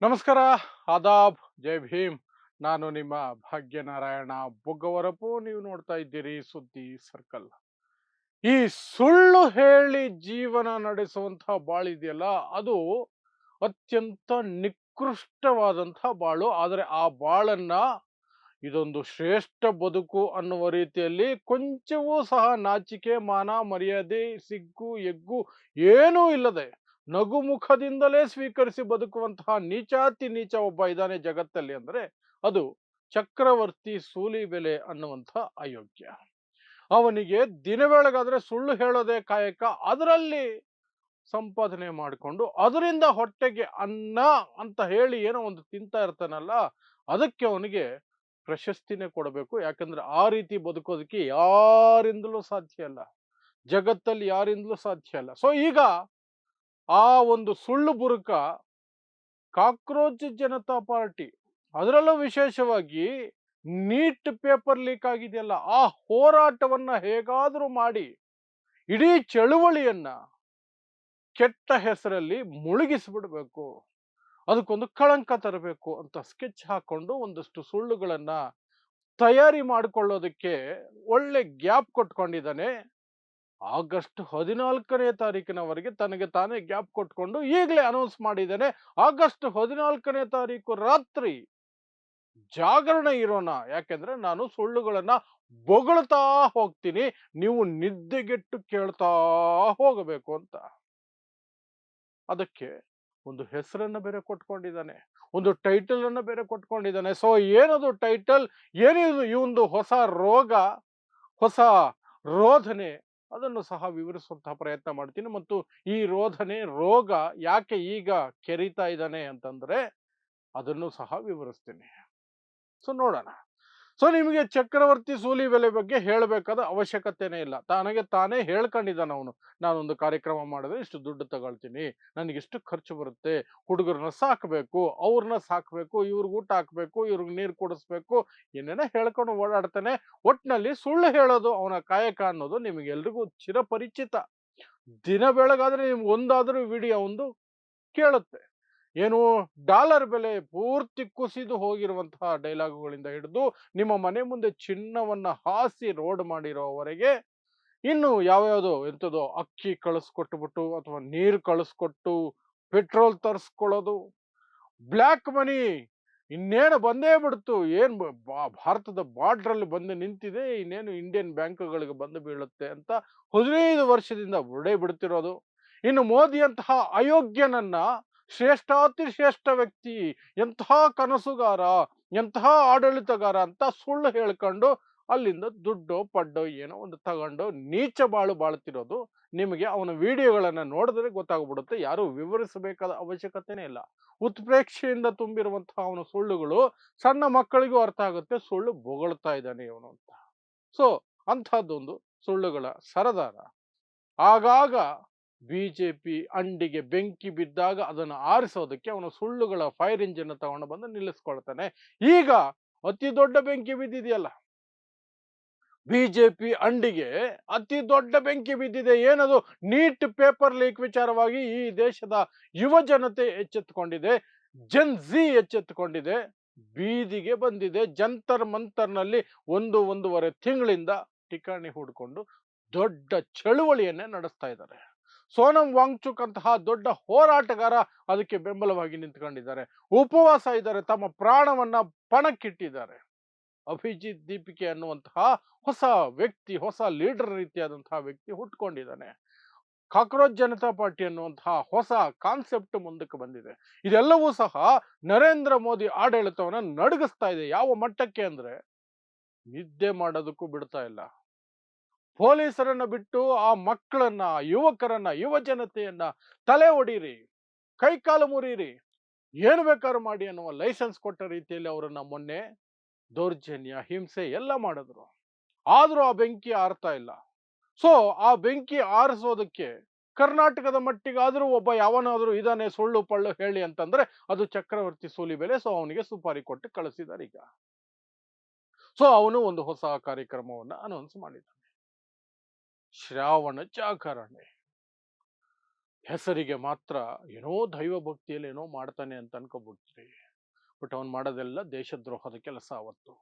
ನಮಸ್ಕಾರ, ಆದಾಬ್, ಜೈ ಭೀಮ್. ನಾನು ನಿಮ್ಮ ಭಾಗ್ಯನಾರಾಯಣ ಬೊಗ್ಗವರಪು. ನೀವು ನೋಡ್ತಾ ಇದ್ದೀರಿ ಸುದ್ದಿ ಸರ್ಕಲ್. ಈ ಸುಳ್ಳು ಹೇಳಿ ಜೀವನ ನಡೆಸುವಂತಹ ಬಾಳಿದೆಯಲ್ಲ, ಅದು ಅತ್ಯಂತ ನಿಕೃಷ್ಟವಾದಂತಹ ಬಾಳು. ಆದರೆ ಆ ಬಾಳನ್ನ ಇದೊಂದು ಶ್ರೇಷ್ಠ ಬದುಕು ಅನ್ನುವ ರೀತಿಯಲ್ಲಿ ಕೊಂಚವೂ ಸಹ ನಾಚಿಕೆ ಮಾನ ಮರ್ಯಾದೆ ಸಿಗ್ಗು ಎಗ್ಗು ಏನೂ ಇಲ್ಲದೆ ನಗುಮುಖದಿಂದಲೇ ಸ್ವೀಕರಿಸಿ ಬದುಕುವಂತಹ ನೀಚಾತಿ ನೀಚ ಒಬ್ಬ ಇದ್ದಾನೆ ಜಗತ್ತಲ್ಲಿ ಅಂದ್ರೆ ಅದು ಚಕ್ರವರ್ತಿ ಸೂಲಿಬೆಲೆ ಅನ್ನುವಂಥ ಅಯೋಗ್ಯ. ಅವನಿಗೆ ದಿನ ಬೆಳಗಾದ್ರೆ ಸುಳ್ಳು ಹೇಳೋದೇ ಕಾಯಕ, ಅದರಲ್ಲಿ ಸಂಪಾದನೆ ಮಾಡಿಕೊಂಡು ಅದರಿಂದ ಹೊಟ್ಟೆಗೆ ಅನ್ನ ಅಂತ ಹೇಳಿ ಏನೋ ಒಂದು ತಿಂತಾ ಇರ್ತಾನಲ್ಲ, ಅದಕ್ಕೆ ಅವನಿಗೆ ಪ್ರಶಸ್ತಿನೇ ಕೊಡಬೇಕು. ಯಾಕಂದ್ರೆ ಆ ರೀತಿ ಬದುಕೋದಕ್ಕೆ ಯಾರಿಂದಲೂ ಸಾಧ್ಯ ಅಲ್ಲ, ಜಗತ್ತಲ್ಲಿ ಯಾರಿಂದಲೂ ಸಾಧ್ಯ ಅಲ್ಲ. ಸೊ ಈಗ ಆ ಒಂದು ಸುಳ್ಳು ಬುರುಕ ಕಾಕ್ರೋಚ್ ಜನತಾ ಪಾರ್ಟಿ, ಅದರಲ್ಲೂ ವಿಶೇಷವಾಗಿ ನೀಟ್ ಪೇಪರ್ ಲೀಕ್ ಆಗಿದೆಯಲ್ಲ, ಆ ಹೋರಾಟವನ್ನ ಹೇಗಾದರೂ ಮಾಡಿ ಇಡೀ ಚಳುವಳಿಯನ್ನ ಕೆಟ್ಟ ಹೆಸರಲ್ಲಿ ಮುಳುಗಿಸಿಬಿಡ್ಬೇಕು, ಅದಕ್ಕೊಂದು ಕಳಂಕ ತರಬೇಕು ಅಂತ ಸ್ಕೆಚ್ ಹಾಕೊಂಡು ಒಂದಷ್ಟು ಸುಳ್ಳುಗಳನ್ನ ತಯಾರಿ ಮಾಡಿಕೊಳ್ಳೋದಕ್ಕೆ ಒಳ್ಳೆ ಗ್ಯಾಪ್ ಕೊಟ್ಕೊಂಡಿದ್ದಾನೆ. ಆಗಸ್ಟ್ 14ನೇ ತಾರೀಕಿನವರೆಗೆ ತನಗೆ ತಾನೇ ಗ್ಯಾಪ್ ಕೊಟ್ಕೊಂಡು ಈಗಲೇ ಅನೌನ್ಸ್ ಮಾಡಿದ್ದಾನೆ. ಆಗಸ್ಟ್ 14ನೇ ತಾರೀಕು ರಾತ್ರಿ ಜಾಗರಣೆ ಇರೋಣ, ಯಾಕೆಂದ್ರೆ ನಾನು ಸುಳ್ಳುಗಳನ್ನ ಬೊಗಳ್ತಾ ಹೋಗ್ತೀನಿ, ನೀವು ನಿದ್ದೆಗೆಟ್ಟು ಕೇಳ್ತಾ ಹೋಗಬೇಕು ಅಂತ. ಅದಕ್ಕೆ ಒಂದು ಹೆಸರನ್ನ ಬೇರೆ ಕೊಟ್ಕೊಂಡಿದ್ದಾನೆ, ಒಂದು ಟೈಟಲ್ ಅನ್ನ ಬೇರೆ ಕೊಟ್ಕೊಂಡಿದ್ದಾನೆ. ಸೊ ಏನದು ಟೈಟಲ್, ಏನಿದು ಈ ಒಂದು ಹೊಸ ರೋಗ, ಹೊಸ ರೋಧನೆ, ಅದನ್ನು ಸಹ ವಿವರಿಸುವಂತಹ ಪ್ರಯತ್ನ ಮಾಡ್ತೀನಿ. ಮತ್ತು ಈ ರೋಗ ಯಾಕೆ ಈಗ ಕೆರೀತಾ ಇದ್ದಾನೆ ಅಂತಂದ್ರೆ ಅದನ್ನು ಸಹ ವಿವರಿಸ್ತೀನಿ. ಸೊ ನೋಡೋಣ. ಸೊ ನಿಮಗೆ ಚಕ್ರವರ್ತಿ ಸೂಲಿಬೆಲೆ ಬಗ್ಗೆ ಹೇಳಬೇಕಾದ ಅವಶ್ಯಕತೆನೇ ಇಲ್ಲ, ತನಗೆ ತಾನೇ ಹೇಳ್ಕೊಂಡಿದ್ದಾನೆ ಅವನು. ನಾನೊಂದು ಕಾರ್ಯಕ್ರಮ ಮಾಡಿದ್ರೆ ಇಷ್ಟು ದುಡ್ಡು ತಗೊಳ್ತೀನಿ, ನನಗೆ ಇಷ್ಟು ಖರ್ಚು ಬರುತ್ತೆ, ಹುಡುಗರನ್ನ ಸಾಕಬೇಕು, ಅವ್ರನ್ನ ಸಾಕಬೇಕು, ಇವ್ರಿಗೆ ಊಟ ಹಾಕ್ಬೇಕು, ಇವ್ರಿಗೆ ನೀರು ಕುಡಿಸ್ಬೇಕು, ಏನೇನೋ ಹೇಳ್ಕೊಂಡು ಓಡಾಡ್ತಾನೆ. ಒಟ್ನಲ್ಲಿ ಸುಳ್ಳು ಹೇಳೋದು ಅವನ ಕಾಯಕ ಅನ್ನೋದು ನಿಮಗೆಲ್ರಿಗೂ ಚಿರಪರಿಚಿತ. ದಿನ ಬೆಳಗಾದ್ರೆ ನಿಮ್ಗೆ ಒಂದಾದ್ರೂ ವಿಡಿಯೋ ಒಂದು ಕೇಳುತ್ತೆ. ಏನು, ಡಾಲರ್ ಬೆಲೆ ಪೂರ್ತಿ ಕುಸಿದು ಹೋಗಿರುವಂತಹ ಡೈಲಾಗುಗಳಿಂದ ಹಿಡಿದು ನಿಮ್ಮ ಮನೆ ಮುಂದೆ ಚಿನ್ನವನ್ನ ಹಾಸಿ ರೋಡ್ ಮಾಡಿರೋವರೆಗೆ, ಇನ್ನು ಯಾವ್ಯಾವುದೋ ಎಂಥದೋ ಅಕ್ಕಿ ಕಳಿಸ್ಕೊಟ್ಬಿಟ್ಟು ಅಥವಾ ನೀರು ಕಳಿಸ್ಕೊಟ್ಟು ಪೆಟ್ರೋಲ್ ತರಿಸ್ಕೊಳ್ಳೋದು, ಬ್ಲ್ಯಾಕ್ ಮನಿ ಇನ್ನೇನು ಬಂದೇ ಬಿಡ್ತು, ಏನ್ ಭಾರತದ ಬಾರ್ಡ್ರಲ್ಲಿ ಬಂದು ನಿಂತಿದೆ, ಇನ್ನೇನು ಇಂಡಿಯನ್ ಬ್ಯಾಂಕ್ಗಳಿಗೆ ಬಂದು ಬೀಳುತ್ತೆ ಅಂತ 15 ವರ್ಷದಿಂದ ಬುಡೇ ಬಿಡ್ತಿರೋದು. ಇನ್ನು ಮೋದಿಯಂತಹ ಅಯೋಗ್ಯನನ್ನ ಶ್ರೇಷ್ಠಾತಿ ಶ್ರೇಷ್ಠ ವ್ಯಕ್ತಿ, ಎಂತಹ ಕನಸುಗಾರ, ಎಂತಹ ಆಡಳಿತಗಾರ ಅಂತ ಸುಳ್ಳು ಹೇಳ್ಕೊಂಡು ಅಲ್ಲಿಂದ ದುಡ್ಡೋ ಪಡ್ಡೋ ಏನೋ ಒಂದು ತಗೊಂಡು ನೀಚ ಬಾಳು ಬಾಳ್ತಿರೋದು. ನಿಮಗೆ ಅವನ ವಿಡಿಯೋಗಳನ್ನ ನೋಡಿದ್ರೆ ಗೊತ್ತಾಗ್ಬಿಡುತ್ತೆ, ಯಾರು ವಿವರಿಸಬೇಕಾದ ಅವಶ್ಯಕತೆನೇ ಇಲ್ಲ. ಉತ್ಪ್ರೇಕ್ಷೆಯಿಂದ ತುಂಬಿರುವಂತಹ ಅವನ ಸುಳ್ಳುಗಳು ಸಣ್ಣ ಮಕ್ಕಳಿಗೂ ಅರ್ಥ ಆಗುತ್ತೆ, ಸುಳ್ಳು ಬೊಗಳ್ತಾ ಇದ್ದಾನೆ ಇವನು ಅಂತ. ಸೊ ಅಂಥದ್ದೊಂದು ಸುಳ್ಳುಗಳ ಸರದಾರ. ಆಗಾಗ ಬಿಜೆಪಿ ಅಂಡಿಗೆ ಬೆಂಕಿ ಬಿದ್ದಾಗ ಅದನ್ನು ಆರಿಸೋದಕ್ಕೆ ಅವನು ಸುಳ್ಳುಗಳ ಫೈರ್ ಇಂಜಿನ್ ತಗೊಂಡು ಬಂದು ನಿಲ್ಲಿಸ್ಕೊಳ್ತಾನೆ. ಈಗ ಅತಿ ದೊಡ್ಡ ಬೆಂಕಿ ಬಿದ್ದಿದೆಯಲ್ಲ, ಬಿಜೆಪಿ ಅಂಡಿಗೆ ಅತಿ ದೊಡ್ಡ ಬೆಂಕಿ ಬಿದ್ದಿದೆ. ಏನದು, ನೀಟ್ ಪೇಪರ್ ಲೀಕ್ ವಿಚಾರವಾಗಿ ಈ ದೇಶದ ಯುವ ಜನತೆ ಎಚ್ಚೆತ್ತುಕೊಂಡಿದೆ, ಜನ್ ಝಿ ಎಚ್ಚೆತ್ತುಕೊಂಡಿದೆ, ಬೀದಿಗೆ ಬಂದಿದೆ. ಜಂತರ್ ಮಂತರ್ನಲ್ಲಿ ಒಂದೂವರೆ ತಿಂಗಳಿಂದ ಠಿಕಾಣಿ ಹೂಡ್ಕೊಂಡು ದೊಡ್ಡ ಚಳುವಳಿಯನ್ನೇ ನಡೆಸ್ತಾ ಇದ್ದಾರೆ. ಸೋನಂ ವಾಂಗ್ಚುಕ್ ಅಂತಹ ದೊಡ್ಡ ಹೋರಾಟಗಾರ ಅದಕ್ಕೆ ಬೆಂಬಲವಾಗಿ ನಿಂತ್ಕೊಂಡಿದ್ದಾರೆ, ಉಪವಾಸ ಇದ್ದಾರೆ, ತಮ್ಮ ಪ್ರಾಣವನ್ನ ಪಣಕ್ಕಿಟ್ಟಿದ್ದಾರೆ. ಅಭಿಜಿತ್ ದೀಪಿಕೆ ಅನ್ನುವಂತಹ ಹೊಸ ವ್ಯಕ್ತಿ, ಹೊಸ ಲೀಡರ್ ರೀತಿಯಾದಂತಹ ವ್ಯಕ್ತಿ ಹುಟ್ಕೊಂಡಿದ್ದಾನೆ. ಕಾಕ್ರೋಚ್ ಜನತಾ ಪಾರ್ಟಿ ಅನ್ನುವಂತಹ ಹೊಸ ಕಾನ್ಸೆಪ್ಟ್ ಮುಂದಕ್ಕೆ ಬಂದಿದೆ. ಇದೆಲ್ಲವೂ ಸಹ ನರೇಂದ್ರ ಮೋದಿ ಆಡಳಿತವನ್ನ ನಡಗಿಸ್ತಾ ಇದೆ. ಯಾವ ಮಟ್ಟಕ್ಕೆ ಅಂದ್ರೆ ನಿದ್ದೆ ಮಾಡೋದಕ್ಕೂ ಬಿಡ್ತಾ ಇಲ್ಲ. ಪೊಲೀಸರನ್ನ ಬಿಟ್ಟು ಆ ಮಕ್ಕಳನ್ನ, ಯುವಕರನ್ನ, ಯುವ ಜನತೆಯನ್ನ ತಲೆ ಹೊಡೀರಿ, ಕೈಕಾಲು ಮುರೀರಿ, ಏನು ಬೇಕಾದ್ರೂ ಮಾಡಿ ಅನ್ನುವ ಲೈಸೆನ್ಸ್ ಕೊಟ್ಟ ರೀತಿಯಲ್ಲಿ ಅವರನ್ನ ಮೊನ್ನೆ ದೌರ್ಜನ್ಯ ಹಿಂಸೆ ಎಲ್ಲ ಮಾಡಿದ್ರು. ಆದ್ರೂ ಆ ಬೆಂಕಿ ಆರ್ತಾ ಇಲ್ಲ. ಸೊ ಆ ಬೆಂಕಿ ಆರಿಸೋದಕ್ಕೆ ಕರ್ನಾಟಕದ ಮಟ್ಟಿಗಾದ್ರೂ ಒಬ್ಬ ಯಾವನಾದ್ರೂ ಇದಾನೆ ಸುಳ್ಳು ಪಳ್ಳು ಹೇಳಿ ಅಂತಂದ್ರೆ ಅದು ಚಕ್ರವರ್ತಿ ಸೂಲಿಬೆಲೆ. ಸೊ ಅವನಿಗೆ ಸುಪಾರಿ ಕೊಟ್ಟು ಕಳಿಸಿದ್ದಾರೆ ಈಗ. ಸೊ ಅವನು ಒಂದು ಹೊಸ ಕಾರ್ಯಕ್ರಮವನ್ನ ಅನೌನ್ಸ್ ಮಾಡಿದ್ದಾನೆ, ಶ್ರಾವಣ ಜಾಗರಣೆ. ಹೆಸರಿಗೆ ಮಾತ್ರ ಏನೋ ದೈವ ಭಕ್ತಿಯಲ್ಲಿ ಏನೋ ಮಾಡ್ತಾನೆ ಅಂತ ಅನ್ಕೋಬಿಡ್ತೀರಿ. ಬಟ್ ಅವನು ಮಾಡೋದೆಲ್ಲ ದೇಶದ್ರೋಹದ ಕೆಲಸ ಅವತ್ತು.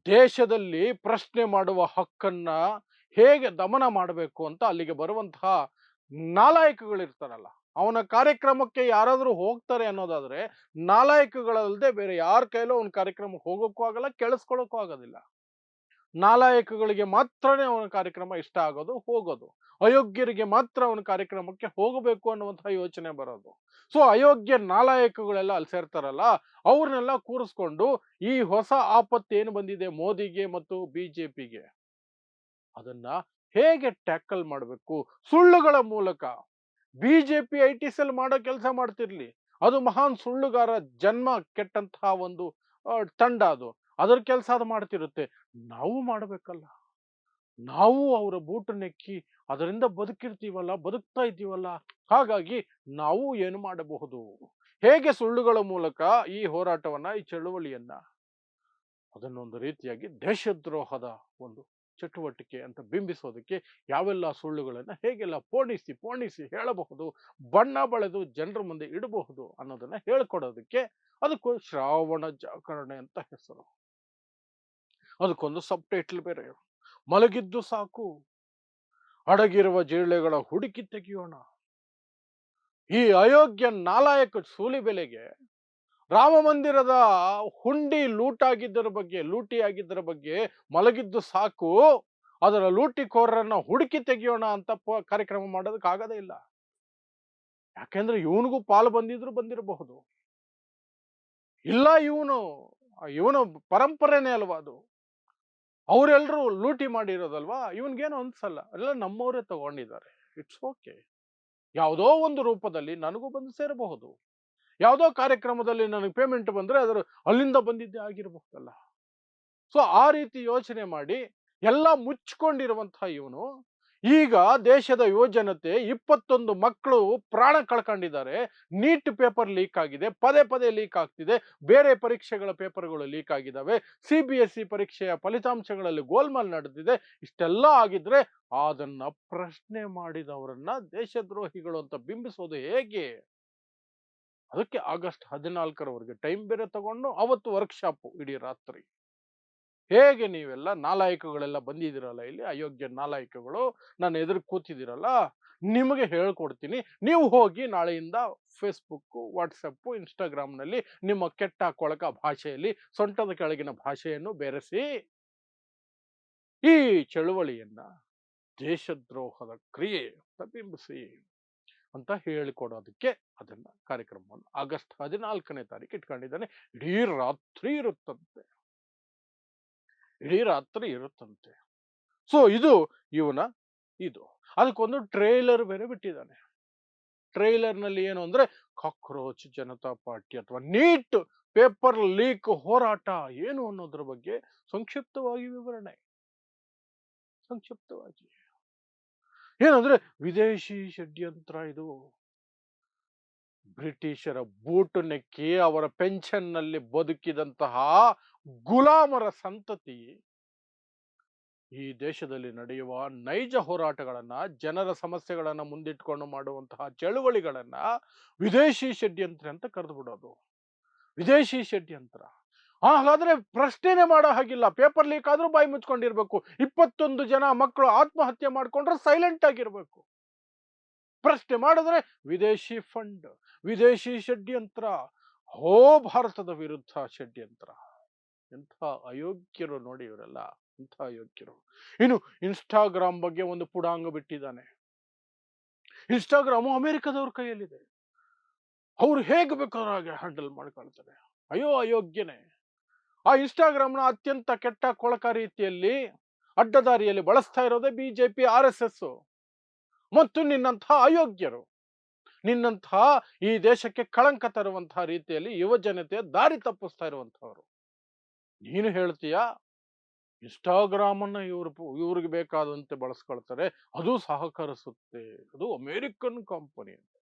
ದೇಶದಲ್ಲಿ ಪ್ರಶ್ನೆ ಮಾಡುವ ಹಕ್ಕನ್ನ ಹೇಗೆ ದಮನ ಮಾಡಬೇಕು ಅಂತ ಅಲ್ಲಿಗೆ ಬರುವಂತಹ ನಾಲಾಯಕಗಳಿರ್ತಾರಲ್ಲ, ಅವನ ಕಾರ್ಯಕ್ರಮಕ್ಕೆ ಯಾರಾದರೂ ಹೋಗ್ತಾರೆ ಅನ್ನೋದಾದ್ರೆ ನಾಲಾಯಕಗಳಲ್ಲದೆ ಬೇರೆ ಯಾರ ಕೈಲೂ ಅವನ ಕಾರ್ಯಕ್ರಮಕ್ಕೆ ಹೋಗೋಕ್ಕೂ ಆಗಲ್ಲ, ಕೇಳಿಸ್ಕೊಳ್ಳೋಕ್ಕೂ ಆಗೋದಿಲ್ಲ. ನಾಲಾಯಕಗಳಿಗೆ ಮಾತ್ರನೇ ಅವನ ಕಾರ್ಯಕ್ರಮ ಇಷ್ಟ ಆಗೋದು, ಹೋಗೋದು. ಅಯೋಗ್ಯರಿಗೆ ಮಾತ್ರ ಅವನ ಕಾರ್ಯಕ್ರಮಕ್ಕೆ ಹೋಗಬೇಕು ಅನ್ನುವಂತಹ ಯೋಚನೆ ಬರೋದು. ಸೊ ಅಯೋಗ್ಯ ನಾಲಾಯಕಗಳೆಲ್ಲ ಅಲ್ಲಿ ಸೇರ್ತಾರಲ್ಲ, ಅವ್ರನ್ನೆಲ್ಲ ಕೂರಿಸ್ಕೊಂಡು ಈ ಹೊಸ ಆಪತ್ತು ಏನು ಬಂದಿದೆ ಮೋದಿಗೆ ಮತ್ತು ಬಿಜೆಪಿಗೆ, ಅದನ್ನ ಹೇಗೆ ಟ್ಯಾಕಲ್ ಮಾಡಬೇಕು ಸುಳ್ಳುಗಳ ಮೂಲಕ. ಬಿಜೆಪಿ ಐಟಿ ಸೆಲ್ ಮಾಡೋ ಕೆಲಸ ಮಾಡ್ತಿರ್ಲಿ, ಅದು ಮಹಾನ್ ಸುಳ್ಳುಗಾರ ಜನ್ಮ ಕೆಟ್ಟಂತಹ ಒಂದು ತಂಡ, ಅದರ ಕೆಲಸ ಅದು ಮಾಡ್ತಿರುತ್ತೆ. ನಾವು ಮಾಡಬೇಕಲ್ಲ, ನಾವು ಅವರ ಬೂಟು ನೆಕ್ಕಿ ಅದರಿಂದ ಬದುಕಿರ್ತೀವಲ್ಲ, ಬದುಕ್ತಾ ಇದ್ದೀವಲ್ಲ. ಹಾಗಾಗಿ ನಾವು ಏನು ಮಾಡಬಹುದು, ಹೇಗೆ ಸುಳ್ಳುಗಳ ಮೂಲಕ ಈ ಹೋರಾಟವನ್ನ, ಈ ಚಳುವಳಿಯನ್ನ, ಅದನ್ನೊಂದು ರೀತಿಯಾಗಿ ದೇಶದ್ರೋಹದ ಒಂದು ಚಟುವಟಿಕೆ ಅಂತ ಬಿಂಬಿಸೋದಕ್ಕೆ ಯಾವೆಲ್ಲ ಸುಳ್ಳುಗಳನ್ನ ಹೇಗೆಲ್ಲ ಪೋಣಿಸಿ ಪೋಣಿಸಿ ಹೇಳಬಹುದು, ಬಣ್ಣ ಬಳೆದು ಜನರ ಮುಂದೆ ಇಡಬಹುದು ಅನ್ನೋದನ್ನ ಹೇಳ್ಕೊಡೋದಕ್ಕೆ ಅದಕ್ಕೂ ಶ್ರಾವಣ ಜಾಗರಣೆ ಅಂತ ಹೆಸರು. ಅದಕ್ಕೊಂದು ಸಬ್ ಟೈಟಲ್ ಬೇರೆ, ಮಲಗಿದ್ದು ಸಾಕು ಅಡಗಿರುವ ಜಿರಳೆಗಳ ಹುಡುಕಿ ತೆಗೆಯೋಣ. ಈ ಅಯೋಗ್ಯ ನಾಲಾಯಕ ಸೂಲಿಬೆಲೆಗೆ ರಾಮ ಮಂದಿರದ ಹುಂಡಿ ಲೂಟಿ ಆಗಿದ್ದರ ಬಗ್ಗೆ ಮಲಗಿದ್ದು ಸಾಕು, ಅದರ ಲೂಟಿಕೋರರನ್ನ ಹುಡುಕಿ ತೆಗೆಯೋಣ ಅಂತ ಕಾರ್ಯಕ್ರಮ ಮಾಡೋದಕ್ಕೆ ಆಗದೇ ಇಲ್ಲ. ಯಾಕೆಂದ್ರೆ ಇವನಿಗೂ ಪಾಲು ಬಂದಿರಬಹುದು, ಇಲ್ಲ ಇವನು ಪರಂಪರೆನೇ ಅಲ್ವಾ ಅದು, ಅವರೆಲ್ಲರೂ ಲೂಟಿ ಮಾಡಿರೋದಲ್ವಾ, ಇವನ್ಗೇನು ಅನ್ಸಲ್ಲ, ಎಲ್ಲ ನಮ್ಮವರೇ ತಗೊಂಡಿದ್ದಾರೆ. ಇಟ್ಸ್ ಓಕೆ, ಯಾವುದೋ ಒಂದು ರೂಪದಲ್ಲಿ ನನಗೂ ಬಂದು ಸೇರಬಹುದು, ಯಾವುದೋ ಕಾರ್ಯಕ್ರಮದಲ್ಲಿ ನನಗೆ ಪೇಮೆಂಟ್ ಬಂದ್ರೆ ಅದರ ಅಲ್ಲಿಂದ ಬಂದಿದ್ದೇ ಆಗಿರಬಹುದಲ್ಲ. ಸೊ ಆ ರೀತಿ ಯೋಚನೆ ಮಾಡಿ ಎಲ್ಲ ಮುಚ್ಕೊಂಡಿರುವಂತಹ ಇವನು ಈಗ ದೇಶದ ಯುವಜನತೆ 21 ಮಕ್ಕಳು ಪ್ರಾಣ ಕಳ್ಕೊಂಡಿದ್ದಾರೆ. ನೀಟ್ ಪೇಪರ್ ಲೀಕ್ ಆಗಿದೆ, ಪದೇ ಪದೇ ಲೀಕ್ ಆಗ್ತಿದೆ, ಬೇರೆ ಪರೀಕ್ಷೆಗಳ ಪೇಪರ್ಗಳು ಲೀಕ್ ಆಗಿದ್ದಾವೆ, CBSE ಪರೀಕ್ಷೆಯ ಫಲಿತಾಂಶಗಳಲ್ಲಿ ಗೋಲ್ಮಾಲ್ ನಡೆದಿದೆ. ಇಷ್ಟೆಲ್ಲ ಆಗಿದ್ರೆ ಅದನ್ನ ಪ್ರಶ್ನೆ ಮಾಡಿದವರನ್ನ ದೇಶದ್ರೋಹಿಗಳು ಅಂತ ಬಿಂಬಿಸೋದು ಹೇಗೆ? ಅದಕ್ಕೆ ಆಗಸ್ಟ್ 14ರವರೆಗೆ ಟೈಮ್ ಬೇರೆ ತಗೊಂಡು ಅವತ್ತು ವರ್ಕ್ಶಾಪ್ ಇಡೀ ರಾತ್ರಿ. ಹೇಗೆ ನೀವೆಲ್ಲ ನಾಲಾಯಕಗಳೆಲ್ಲ ಬಂದಿದ್ದೀರಲ್ಲ ಇಲ್ಲಿ, ಅಯೋಗ್ಯ ನಾಲಾಯಕಗಳು ನನ್ನ ಎದುರು ಕೂತಿದ್ದೀರಲ್ಲ, ನಿಮಗೆ ಹೇಳ್ಕೊಡ್ತೀನಿ. ನೀವು ಹೋಗಿ ನಾಳೆಯಿಂದ ಫೇಸ್ಬುಕ್, ವಾಟ್ಸಪ್, ಇನ್ಸ್ಟಾಗ್ರಾಮ್ನಲ್ಲಿ ನಿಮ್ಮ ಕೆಟ್ಟ ಕೊಳಕ ಭಾಷೆಯಲ್ಲಿ ಸೊಂಟದ ಕೆಳಗಿನ ಭಾಷೆಯನ್ನು ಬೆರೆಸಿ ಈ ಚಳುವಳಿಯನ್ನ ದೇಶದ್ರೋಹದ ಕ್ರಿಯೆ ಅಂತ ಬಿಂಬಿಸಿ ಅಂತ ಹೇಳಿಕೊಡೋದಕ್ಕೆ ಅದನ್ನ ಕಾರ್ಯಕ್ರಮವನ್ನು ಆಗಸ್ಟ್ 14ನೇ ತಾರೀಕು ಇಟ್ಕೊಂಡಿದ್ದಾನೆ. ಇಡೀ ರಾತ್ರಿ ಇರುತ್ತಂತೆ. ಸೊ ಇದು ಇವನ ಇದು. ಅದಕ್ಕೊಂದು ಟ್ರೇಲರ್ ಬೇರೆ ಬಿಟ್ಟಿದ್ದಾನೆ. ಟ್ರೇಲರ್ ನಲ್ಲಿ ಏನು ಅಂದ್ರೆ ಕಾಕ್ರೋಚ್ ಜನತಾ ಪಾರ್ಟಿ ಅಥವಾ ನೀಟ್ ಪೇಪರ್ ಲೀಕ್ ಹೋರಾಟ ಏನು ಅನ್ನೋದ್ರ ಬಗ್ಗೆ ಸಂಕ್ಷಿಪ್ತವಾಗಿ ವಿವರಣೆ. ಏನಂದ್ರೆ ವಿದೇಶಿ ಷಡ್ಯಂತ್ರ ಇದು. ಬ್ರಿಟಿಷರ ಬೂಟು ನೆಕ್ಕಿ ಅವರ ಪೆನ್ಷನ್ ನಲ್ಲಿ ಬದುಕಿದಂತಹ ಗುಲಾಮರ ಸಂತತಿ ಈ ದೇಶದಲ್ಲಿ ನಡೆಯುವ ನೈಜ ಹೋರಾಟಗಳನ್ನ, ಜನರ ಸಮಸ್ಯೆಗಳನ್ನ ಮುಂದಿಟ್ಕೊಂಡು ಮಾಡುವಂತಹ ಚಳುವಳಿಗಳನ್ನ ವಿದೇಶಿ ಷಡ್ಯಂತ್ರ ಅಂತ ಕರೆದು ಬಿಡೋದು. ವಿದೇಶಿ ಷಡ್ಯಂತ್ರ ಹಾಗಾದ್ರೆ ಪ್ರಶ್ನೆನೆ ಮಾಡೋ ಹಾಗಿಲ್ಲ. ಪೇಪರ್ ಲೀಕ್ ಆದ್ರೂ ಬಾಯಿ ಮುಚ್ಕೊಂಡಿರ್ಬೇಕು. 21 ಜನ ಮಕ್ಕಳು ಆತ್ಮಹತ್ಯೆ ಮಾಡ್ಕೊಂಡ್ರೆ ಸೈಲೆಂಟ್ ಆಗಿರ್ಬೇಕು. ಪ್ರಶ್ನೆ ಮಾಡಿದ್ರೆ ವಿದೇಶಿ ಫಂಡ್, ವಿದೇಶಿ ಷಡ್ಯಂತ್ರ, ಭಾರತದ ವಿರುದ್ಧ ಷಡ್ಯಂತ್ರ. ಎಂಥ ಅಯೋಗ್ಯರು ನೋಡಿ ಇವರೆಲ್ಲ, ಎಂಥ ಅಯೋಗ್ಯರು. ಇನ್ನು ಇನ್ಸ್ಟಾಗ್ರಾಮ್ ಬಗ್ಗೆ ಒಂದು ಪುಡಾಂಗ ಬಿಟ್ಟಿದ್ದಾನೆ. ಇನ್ಸ್ಟಾಗ್ರಾಮು ಅಮೆರಿಕದವ್ರ ಕೈಯಲ್ಲಿದೆ, ಅವ್ರು ಹೇಗೆ ಬೇಕಾದ್ರೂ ಹಾಗೆ ಹ್ಯಾಂಡಲ್ ಮಾಡ್ಕೊಳ್ತಾರೆ. ಅಯೋಗ್ಯನೇ. ಆ ಇನ್ಸ್ಟಾಗ್ರಾಮ್ನ ಅತ್ಯಂತ ಕೆಟ್ಟ ಕೊಳಕ ರೀತಿಯಲ್ಲಿ ಅಡ್ಡದಾರಿಯಲ್ಲಿ ಬಳಸ್ತಾ ಇರೋದೇ ಬಿಜೆಪಿ, RSS ಮತ್ತು ನಿನ್ನಂತಹ ಅಯೋಗ್ಯರು, ನಿನ್ನಂತಹ ಈ ದೇಶಕ್ಕೆ ಕಳಂಕ ತರುವಂತಹ ರೀತಿಯಲ್ಲಿ ಯುವ ಜನತೆಯ ದಾರಿ ತಪ್ಪಿಸ್ತಾ ಇರುವಂತಹವರು. ನೀನು ಹೇಳ್ತೀಯ ಇನ್ಸ್ಟಾಗ್ರಾಮ್ ಅನ್ನ ಇವ್ರಿಗೆ ಬೇಕಾದಂತೆ ಬಳಸ್ಕೊಳ್ತಾರೆ, ಅದು ಸಹಕರಿಸುತ್ತೆ, ಅದು ಅಮೇರಿಕನ್ ಕಂಪನಿ ಅಂತ.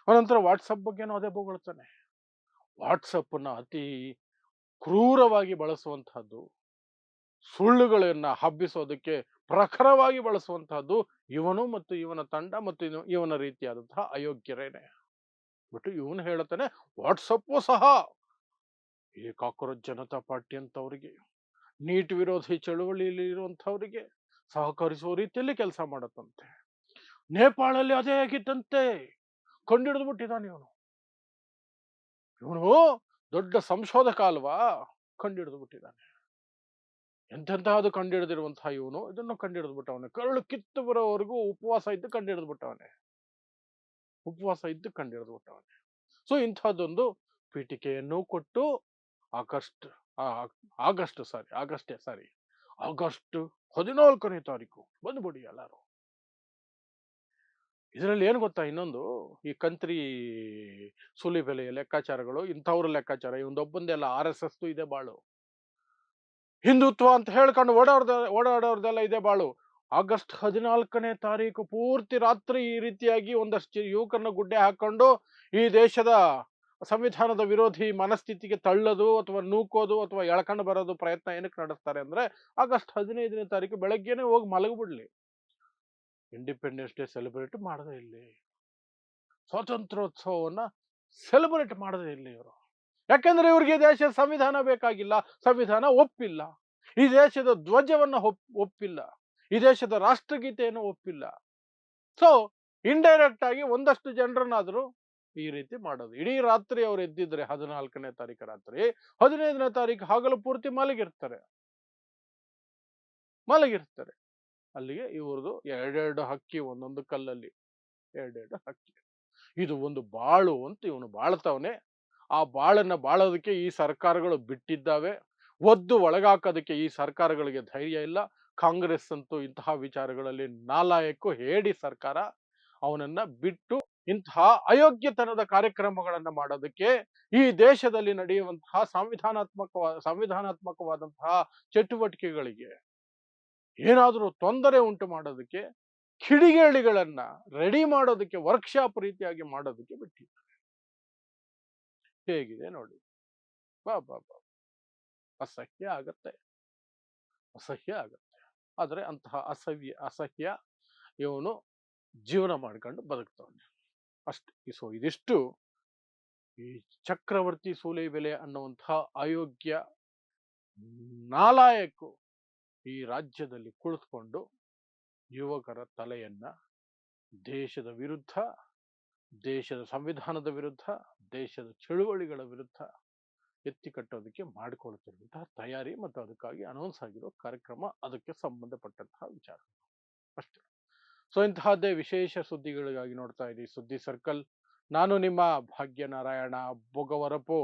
ಅನಂತರ ವಾಟ್ಸಪ್ ಬಗ್ಗೆನೂ ಅದೇ ಬೋಗಳ್ತಾನೆ. ವಾಟ್ಸಪ್ ನ ಅತಿ ಕ್ರೂರವಾಗಿ ಬಳಸುವಂತಹದ್ದು, ಸುಳ್ಳುಗಳನ್ನ ಹಬ್ಬಿಸೋದಕ್ಕೆ ಪ್ರಖರವಾಗಿ ಬಳಸುವಂತಹದ್ದು ಇವನು ಮತ್ತು ಇವನ ತಂಡ ಮತ್ತು ಇವನ ರೀತಿಯಾದಂತಹ ಅಯೋಗ್ಯರೇನೆ. ಬಟ್ ಇವನು ಹೇಳ್ತಾನೆ ವಾಟ್ಸಪ್ಪು ಸಹ ಈ ಕಾಕ್ರೋಚ್ ಜನತಾ ಪಾರ್ಟಿ ಅಂತವರಿಗೆ, ನೀಟ್ ವಿರೋಧಿ ಚಳುವಳಿಯಲ್ಲಿ ಇರುವಂತಹವರಿಗೆ ಸಹಕರಿಸುವ ರೀತಿಯಲ್ಲಿ ಕೆಲಸ ಮಾಡತ್ತಂತೆ. ನೇಪಾಳಲ್ಲಿ ಅದೇ ಆಗಿತ್ತಂತೆ, ಕಂಡಿಡಿದು ಬಿಟ್ಟಿದ್ದಾನೆ ಇವನು. ಇವನು ದೊಡ್ಡ ಸಂಶೋಧಕ ಅಲ್ವಾ, ಕಂಡಿಡಿದು ಬಿಟ್ಟಿದ್ದಾನೆ. ಎಂತೆಂತಹದ್ದು ಕಂಡಿಡಿದಿರುವಂತಹ ಇವನು ಇದನ್ನು ಕಂಡಿಡಿದು ಬಿಟ್ಟವನೆ. ಕರಳು ಕಿತ್ತು ಬರೋವರೆಗೂ ಉಪವಾಸ ಇದ್ದು ಕಂಡಿಡಿದು ಬಿಟ್ಟವನೆ. ಸೊ ಇಂಥದ್ದೊಂದು ಪೀಠಿಕೆಯನ್ನು ಕೊಟ್ಟು ಆಗಸ್ಟ್ ಆಗಸ್ಟ್ 14ನೇ ತಾರೀಕು ಬಂದ್ಬಿಡಿ ಎಲ್ಲರೂ. ಇದರಲ್ಲಿ ಏನು ಗೊತ್ತಾ, ಇನ್ನೊಂದು ಈ ಕಂತ್ರಿ ಸುಲಿ ಬೆಲೆಯ ಲೆಕ್ಕಾಚಾರಗಳು, ಇಂಥವ್ರ ಲೆಕ್ಕಾಚಾರ ಇವೊಂದೊಬ್ಬಂದೇ ಅಲ್ಲ, RSS ಇದೆ ಬಾಳು, ಹಿಂದುತ್ವ ಅಂತ ಹೇಳ್ಕೊಂಡು ಓಡಾಡೋರ್ದೆಲ್ಲ ಇದೆ ಬಾಳು. ಆಗಸ್ಟ್ 14ನೇ ತಾರೀಕು ಪೂರ್ತಿ ರಾತ್ರಿ ಈ ರೀತಿಯಾಗಿ ಒಂದಷ್ಟು ಯುವಕರನ್ನ ಗುಡ್ಡೆ ಹಾಕೊಂಡು ಈ ದೇಶದ ಸಂವಿಧಾನದ ವಿರೋಧಿ ಮನಸ್ಥಿತಿಗೆ ತಳ್ಳೋದು ಅಥವಾ ನೂಕೋದು ಅಥವಾ ಎಳ್ಕೊಂಡು ಬರೋದು ಪ್ರಯತ್ನ ಏನಕ್ಕೆ ನಡೆಸ್ತಾರೆ ಅಂದ್ರೆ, ಆಗಸ್ಟ್ 15ನೇ ತಾರೀಕು ಬೆಳಗ್ಗೆನೆ ಹೋಗಿ ಮಲಗ್ಬಿಡ್ಲಿ. ಇಂಡಿಪೆಂಡೆನ್ಸ್ ಡೇ ಸೆಲೆಬ್ರೇಟ್ ಮಾಡದೇ ಇಲ್ಲಿ, ಸ್ವಾತಂತ್ರ್ಯೋತ್ಸವವನ್ನ ಸೆಲೆಬ್ರೇಟ್ ಮಾಡದೇ ಇಲ್ಲಿ ಇವರು. ಯಾಕಂದ್ರೆ ಇವ್ರಿಗೆ ಈ ದೇಶದ ಸಂವಿಧಾನ ಬೇಕಾಗಿಲ್ಲ, ಸಂವಿಧಾನ ಒಪ್ಪಿಲ್ಲ, ಈ ದೇಶದ ಧ್ವಜವನ್ನ ಒಪ್ಪಿಲ್ಲ, ಈ ದೇಶದ ರಾಷ್ಟ್ರಗೀತೆಯನ್ನು ಒಪ್ಪಿಲ್ಲ. ಸೊ ಇಂಡೈರೆಕ್ಟ್ ಆಗಿ ಒಂದಷ್ಟು ಜನರನ್ನಾದ್ರೂ ಈ ರೀತಿ ಮಾಡೋದು. ಇಡೀ ರಾತ್ರಿ ಅವ್ರು ಎದ್ದಿದ್ರೆ 14ನೇ ತಾರೀಕು ರಾತ್ರಿ, 15ನೇ ತಾರೀಕು ಹಗಲು ಪೂರ್ತಿ ಮಲಗಿರ್ತಾರೆ. ಅಲ್ಲಿಗೆ ಇವ್ರದ್ದು ಎರಡೆರಡು ಹಕ್ಕಿ, ಒಂದೊಂದು ಕಲ್ಲಲ್ಲಿ ಎರಡೆರಡು ಹಕ್ಕಿ. ಇದು ಒಂದು ಬಾಳು ಅಂತ ಇವನು ಬಾಳ್ತವನೆ. ಆ ಬಾಳನ್ನ ಬಾಳೋದಕ್ಕೆ ಈ ಸರ್ಕಾರಗಳು ಬಿಟ್ಟಿದ್ದಾವೆ. ಒದ್ದು ಒಳಗಾಕೋದಕ್ಕೆ ಈ ಸರ್ಕಾರಗಳಿಗೆ ಧೈರ್ಯ ಇಲ್ಲ. ಕಾಂಗ್ರೆಸ್ ಅಂತೂ ಇಂತಹ ವಿಚಾರಗಳಲ್ಲಿ ನಾಲಾಯಕ್ಕು ಹೇಡಿ ಸರ್ಕಾರ. ಅವನನ್ನ ಬಿಟ್ಟು ಇಂತಹ ಅಯೋಗ್ಯತನದ ಕಾರ್ಯಕ್ರಮಗಳನ್ನ ಮಾಡೋದಕ್ಕೆ, ಈ ದೇಶದಲ್ಲಿ ನಡೆಯುವಂತಹ ಸಂವಿಧಾನಾತ್ಮಕವಾದಂತಹ ಚಟುವಟಿಕೆಗಳಿಗೆ ಏನಾದರೂ ತೊಂದರೆ ಉಂಟು ಮಾಡೋದಕ್ಕೆ, ಕಿಡಿಗೇಡಿಗಳನ್ನ ರೆಡಿ ಮಾಡೋದಕ್ಕೆ, ವರ್ಕ್ಶಾಪ್ ರೀತಿಯಾಗಿ ಮಾಡೋದಕ್ಕೆ ಬಿಟ್ಟಿದ್ದಾರೆ. ಹೇಗಿದೆ ನೋಡಿ, ಬಾ ಬಾ ಬಾ, ಅಸಹ್ಯ ಆಗತ್ತೆ. ಆದ್ರೆ ಅಂತಹ ಅಸಹ್ಯ ಇವನು ಜೀವನ ಮಾಡ್ಕೊಂಡು ಬದುಕ್ತವನೆ ಅಷ್ಟೇ. ಸೊ ಇದಿಷ್ಟು ಈ ಚಕ್ರವರ್ತಿ ಸೂಲಿಬೆಲೆ ಅನ್ನುವಂತಹ ಅಯೋಗ್ಯ ನಾಲಾಯಕ್ಕು ಈ ರಾಜ್ಯದಲ್ಲಿ ಕುಳಿತುಕೊಂಡು ಯುವಕರ ತಲೆಯನ್ನ ದೇಶದ ವಿರುದ್ಧ, ದೇಶದ ಸಂವಿಧಾನದ ವಿರುದ್ಧ, ದೇಶದ ಚಳುವಳಿಗಳ ವಿರುದ್ಧ ಎತ್ತಿ ಕಟ್ಟೋದಕ್ಕೆ ಮಾಡಿಕೊಳ್ತಿರುವಂತಹ ತಯಾರಿ ಮತ್ತು ಅದಕ್ಕಾಗಿ ಅನೌನ್ಸ್ ಆಗಿರೋ ಕಾರ್ಯಕ್ರಮ, ಅದಕ್ಕೆ ಸಂಬಂಧಪಟ್ಟಂತಹ ವಿಚಾರ ಅಷ್ಟೇ. ಸೊ ಇಂತಹದ್ದೇ ವಿಶೇಷ ಸುದ್ದಿಗಳಿಗಾಗಿ ನೋಡ್ತಾ ಇದ್ದೀವಿ ಸುದ್ದಿ ಸರ್ಕಲ್. ನಾನು ನಿಮ್ಮ ಭಾಗ್ಯನಾರಾಯಣ ಬೊಗವರಪು.